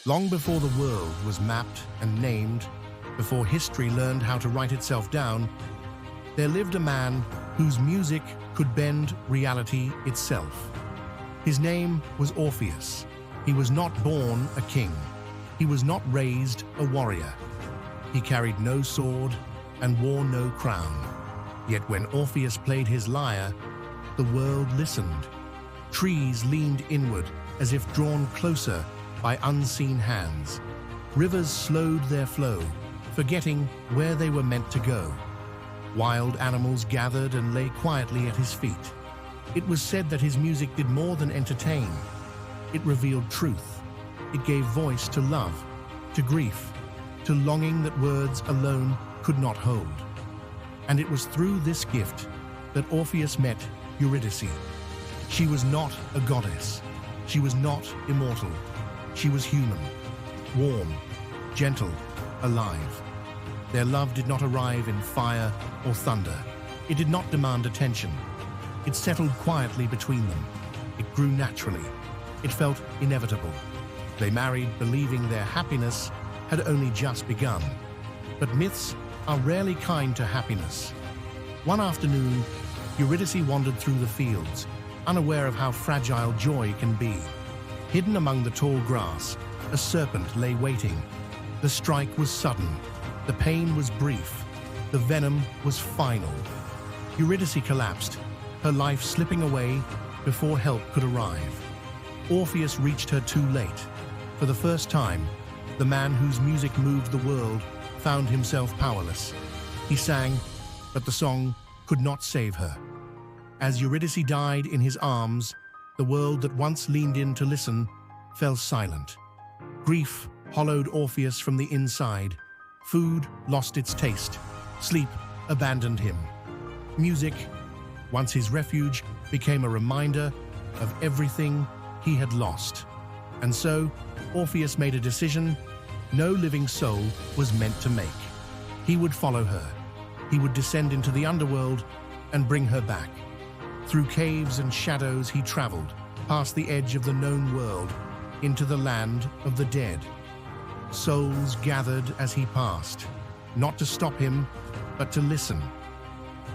Long before the world was mapped and named, before history learned how to write itself down, there lived a man whose music could bend reality itself. His name was Orpheus. He was not born a king. He was not raised a warrior. He carried no sword and wore no crown. Yet when Orpheus played his lyre, the world listened. Trees leaned inward as if drawn closer by unseen hands. Rivers slowed their flow, forgetting where they were meant to go. Wild animals gathered and lay quietly at his feet. It was said that his music did more than entertain. It revealed truth. It gave voice to love, to grief, to longing that words alone could not hold. And it was through this gift that Orpheus met Eurydice. She was not a goddess. She was not immortal. She was human, warm, gentle, alive. Their love did not arrive in fire or thunder. It did not demand attention. It settled quietly between them. It grew naturally. It felt inevitable. They married believing their happiness had only just begun. But myths are rarely kind to happiness. One afternoon, Eurydice wandered through the fields, unaware of how fragile joy can be. Hidden among the tall grass, a serpent lay waiting. The strike was sudden. The pain was brief. The venom was final. Eurydice collapsed, her life slipping away before help could arrive. Orpheus reached her too late. For the first time, the man whose music moved the world found himself powerless. He sang, but the song could not save her. As Eurydice died in his arms, the world that once leaned in to listen fell silent. Grief hollowed Orpheus from the inside. Food lost its taste. Sleep abandoned him. Music, once his refuge, became a reminder of everything he had lost. And so, Orpheus made a decision no living soul was meant to make. He would follow her. He would descend into the underworld and bring her back. Through caves and shadows he traveled, past the edge of the known world, into the land of the dead. Souls gathered as he passed, not to stop him, but to listen.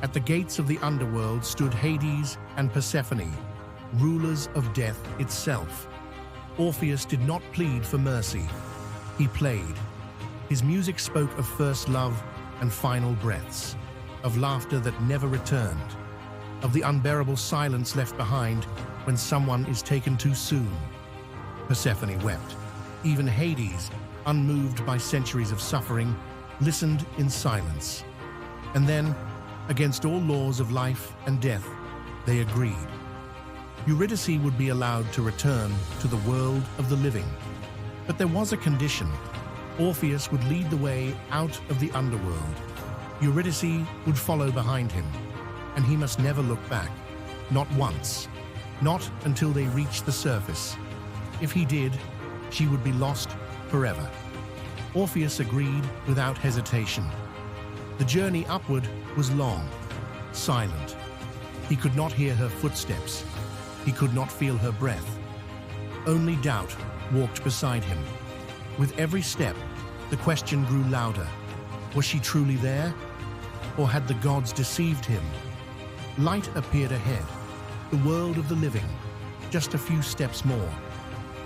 At the gates of the underworld stood Hades and Persephone, rulers of death itself. Orpheus did not plead for mercy. He played. His music spoke of first love and final breaths, of laughter that never returned, of the unbearable silence left behind when someone is taken too soon. Persephone wept. Even Hades, unmoved by centuries of suffering, listened in silence. And then, against all laws of life and death, they agreed. Eurydice would be allowed to return to the world of the living. But there was a condition. Orpheus would lead the way out of the underworld. Eurydice would follow behind him, and he must never look back. Not once. Not until they reached the surface. If he did, she would be lost forever. Orpheus agreed without hesitation. The journey upward was long, silent. He could not hear her footsteps. He could not feel her breath. Only doubt walked beside him. With every step, the question grew louder. Was she truly there? Or had the gods deceived him? Light appeared ahead, the world of the living, just a few steps more.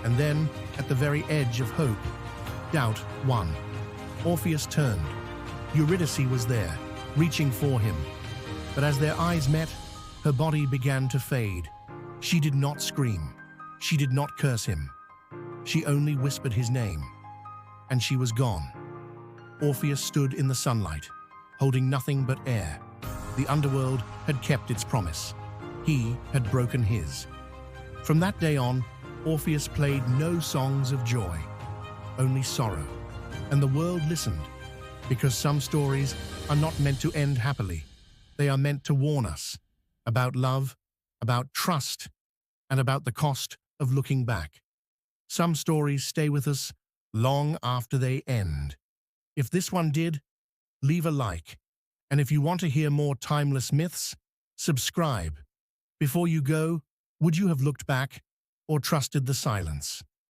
And then, at the very edge of hope, doubt won. Orpheus turned. Eurydice was there, reaching for him. But as their eyes met, her body began to fade. She did not scream. She did not curse him. She only whispered his name. And she was gone. Orpheus stood in the sunlight, holding nothing but air. The underworld had kept its promise. He had broken his. From that day on, Orpheus played no songs of joy, only sorrow. And the world listened, because some stories are not meant to end happily. They are meant to warn us about love, about trust, and about the cost of looking back. Some stories stay with us long after they end. If this one did, leave a like. And if you want to hear more timeless myths, subscribe. Before you go, would you have looked back or trusted the silence?